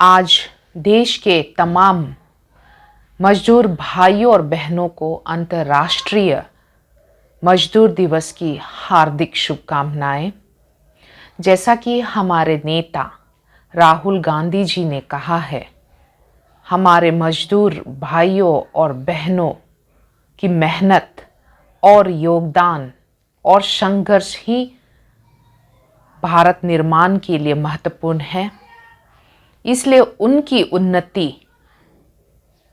आज देश के तमाम मजदूर भाइयों और बहनों को अंतर्राष्ट्रीय मजदूर दिवस की हार्दिक शुभकामनाएं। जैसा कि हमारे नेता राहुल गांधी जी ने कहा है, हमारे मजदूर भाइयों और बहनों की मेहनत और योगदान और संघर्ष ही भारत निर्माण के लिए महत्वपूर्ण है। इसलिए उनकी उन्नति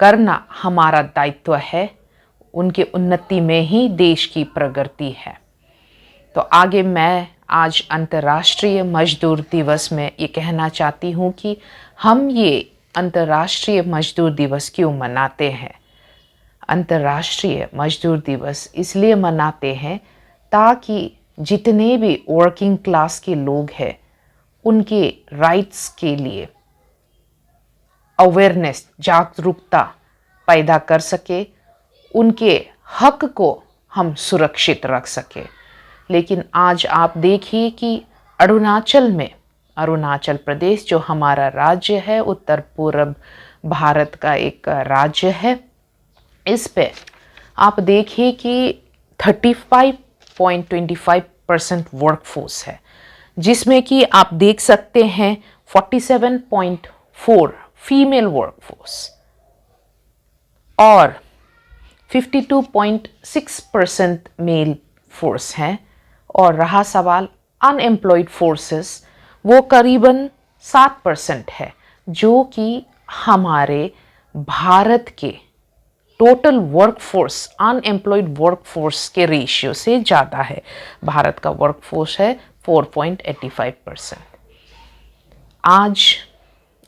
करना हमारा दायित्व है। उनकी उन्नति में ही देश की प्रगति है। तो आगे मैं आज अंतर्राष्ट्रीय मजदूर दिवस में ये कहना चाहती हूँ कि हम ये अंतर्राष्ट्रीय मजदूर दिवस क्यों मनाते हैं। अंतर्राष्ट्रीय मजदूर दिवस इसलिए मनाते हैं ताकि जितने भी वर्किंग क्लास के लोग हैं उनके राइट्स के लिए अवेयरनेस, जागरूकता पैदा कर सके, उनके हक को हम सुरक्षित रख सके। लेकिन आज आप देखिए कि अरुणाचल प्रदेश जो हमारा राज्य है, उत्तर पूर्व भारत का एक राज्य है, इस पे आप देखिए कि 35.25% वर्कफोर्स है, जिसमें कि आप देख सकते हैं 47.4 फीमेल वर्कफोर्स और 52.6% मेल फोर्स हैं। और रहा सवाल अनएम्प्लॉयड फोर्सेस, वो करीबन 7% है, जो कि हमारे भारत के टोटल वर्कफोर्स, अनएम्प्लॉयड वर्कफोर्स के रेशियो से ज़्यादा है। भारत का वर्कफोर्स है 4.85%। आज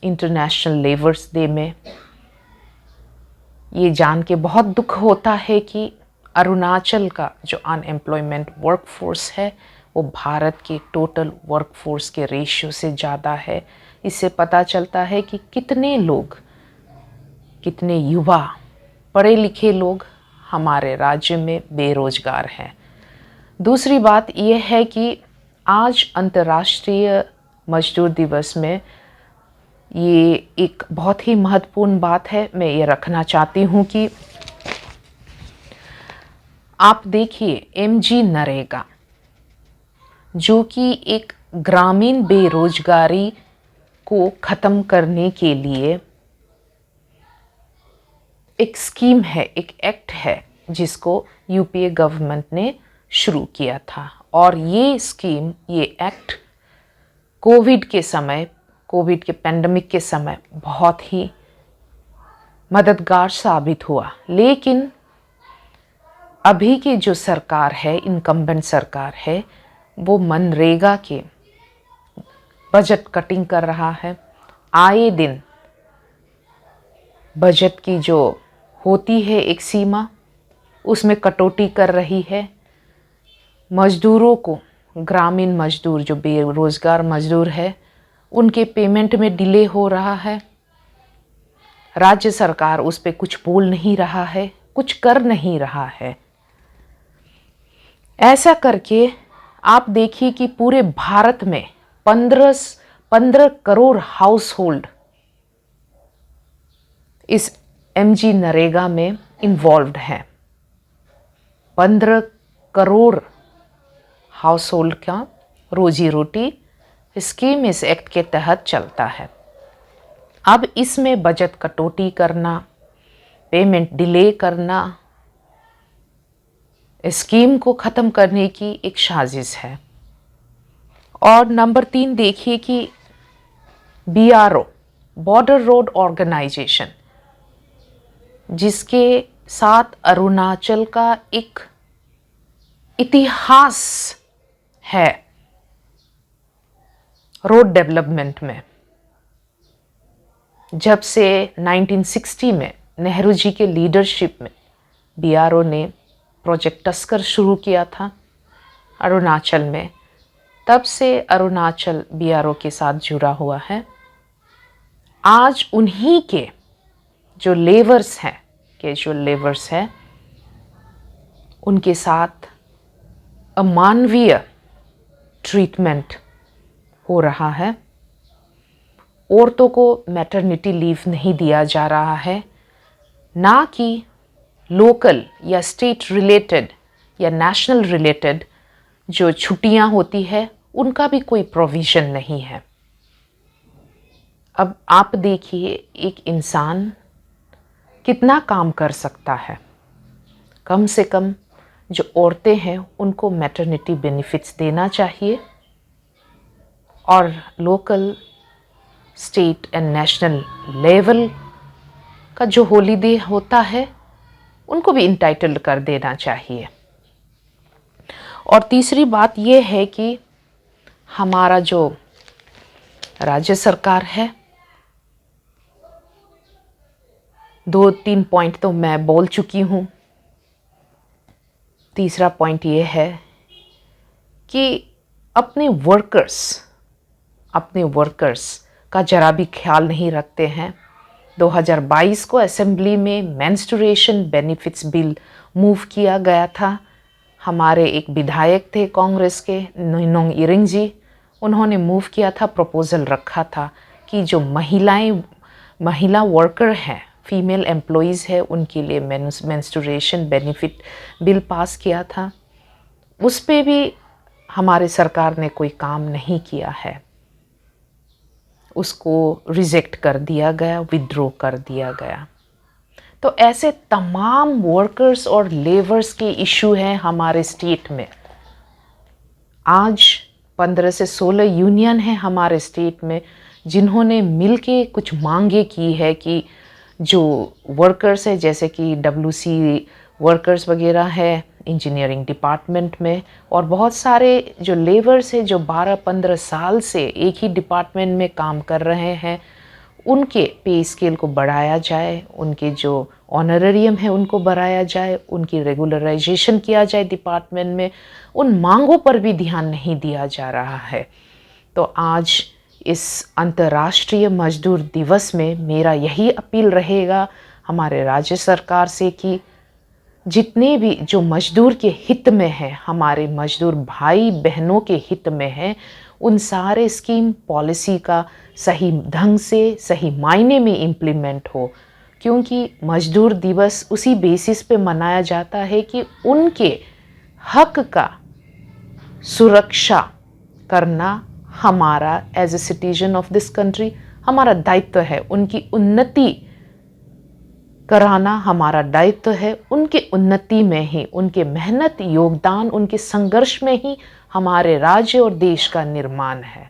इंटरनेशनल लेबर्स डे में ये जान के बहुत दुख होता है कि अरुणाचल का जो अनएम्प्लॉयमेंट वर्कफोर्स है वो भारत के टोटल वर्कफोर्स के रेशियो से ज़्यादा है। इससे पता चलता है कि कितने लोग, कितने युवा पढ़े लिखे लोग हमारे राज्य में बेरोजगार हैं। दूसरी बात यह है कि आज अंतर्राष्ट्रीय मजदूर दिवस में ये एक बहुत ही महत्वपूर्ण बात है, मैं ये रखना चाहती हूँ कि आप देखिए एमजी नरेगा, जो कि एक ग्रामीण बेरोजगारी को ख़त्म करने के लिए एक स्कीम है, एक एक्ट है, जिसको यूपीए गवर्नमेंट ने शुरू किया था। और ये स्कीम, ये एक्ट कोविड के पेंडेमिक के समय बहुत ही मददगार साबित हुआ। लेकिन अभी की जो सरकार है, इनकम्बेंट सरकार है, वो मनरेगा के बजट कटिंग कर रहा है। आए दिन बजट की जो होती है एक सीमा, उसमें कटौती कर रही है। मजदूरों को, ग्रामीण मजदूर जो बेरोजगार मजदूर है, उनके पेमेंट में डिले हो रहा है। राज्य सरकार उस पर कुछ बोल नहीं रहा है, कुछ कर नहीं रहा है। ऐसा करके आप देखिए कि पूरे भारत में 15 करोड़ हाउस होल्ड इस एमजी नरेगा में इन्वॉल्व्ड हैं। 15 करोड़ हाउस होल्ड का रोजी रोटी स्कीम इस एक्ट के तहत चलता है। अब इसमें बजट कटौती करना, पेमेंट डिले करना, स्कीम को ख़त्म करने की एक साजिश है। और नंबर 3 देखिए कि BRO, बॉर्डर रोड ऑर्गेनाइजेशन, जिसके साथ अरुणाचल का एक इतिहास है रोड डेवलपमेंट में। जब से 1960 में नेहरू जी के लीडरशिप में BRO ने प्रोजेक्ट टस्कर शुरू किया था अरुणाचल में, तब से अरुणाचल BRO के साथ जुड़ा हुआ है। आज उन्हीं के जो लेबर्स हैं, कैजुअल लेबर्स हैं, उनके साथ अमानवीय ट्रीटमेंट हो रहा है। औरतों को मैटरनिटी लीव नहीं दिया जा रहा है, ना कि लोकल या स्टेट रिलेटेड या नेशनल रिलेटेड जो छुट्टियां होती है उनका भी कोई प्रोविज़न नहीं है। अब आप देखिए एक इंसान कितना काम कर सकता है। कम से कम जो औरतें हैं उनको मैटरनिटी बेनिफिट्स देना चाहिए और local, state and national level का जो हॉलीडे होता है उनको भी इंटाइटल्ड कर देना चाहिए। और तीसरी बात ये है कि हमारा जो राज्य सरकार है, 2-3 पॉइंट तो मैं बोल चुकी हूँ। तीसरा पॉइंट ये है कि अपने वर्कर्स का जरा भी ख्याल नहीं रखते हैं। 2022 को असेंबली में मेंस्ट्रुएशन बेनिफिट्स बिल मूव किया गया था। हमारे एक विधायक थे कांग्रेस के, नोइनोंग इरिंग जी, उन्होंने मूव किया था, प्रपोज़ल रखा था कि जो महिला वर्कर हैं, फीमेल एम्प्लॉइज़ है, उनके लिए मेंस्ट्रुएशन बेनिफिट बिल पास किया था। उस पे भी हमारे सरकार ने कोई काम नहीं किया है, उसको रिजेक्ट कर दिया गया, विड्रॉ कर दिया गया। तो ऐसे तमाम वर्कर्स और लेबर्स के इशू हैं हमारे स्टेट में। आज 15 से 16 यूनियन हैं हमारे स्टेट में जिन्होंने मिलके कुछ मांगे की है कि जो वर्कर्स है, जैसे कि WC वर्कर्स वगैरह है इंजीनियरिंग डिपार्टमेंट में, और बहुत सारे जो लेबर्स हैं जो 12-15 साल से एक ही डिपार्टमेंट में काम कर रहे हैं, उनके पे स्केल को बढ़ाया जाए, उनके जो ऑनरेरियम है उनको बढ़ाया जाए, उनकी रेगुलराइजेशन किया जाए डिपार्टमेंट में। उन मांगों पर भी ध्यान नहीं दिया जा रहा है। तो आज इस अंतर्राष्ट्रीय मजदूर दिवस में मेरा यही अपील रहेगा हमारे राज्य सरकार से कि जितने भी जो मजदूर के हित में है, हमारे मजदूर भाई बहनों के हित में है, उन सारे स्कीम पॉलिसी का सही ढंग से, सही मायने में इम्प्लीमेंट हो। क्योंकि मजदूर दिवस उसी बेसिस पे मनाया जाता है कि उनके हक का सुरक्षा करना हमारा as a citizen of this country हमारा दायित्व है। उनकी उन्नति कराना हमारा दायित्व है। उनके उन्नति में ही, उनके मेहनत, योगदान, उनके संघर्ष में ही हमारे राज्य और देश का निर्माण है।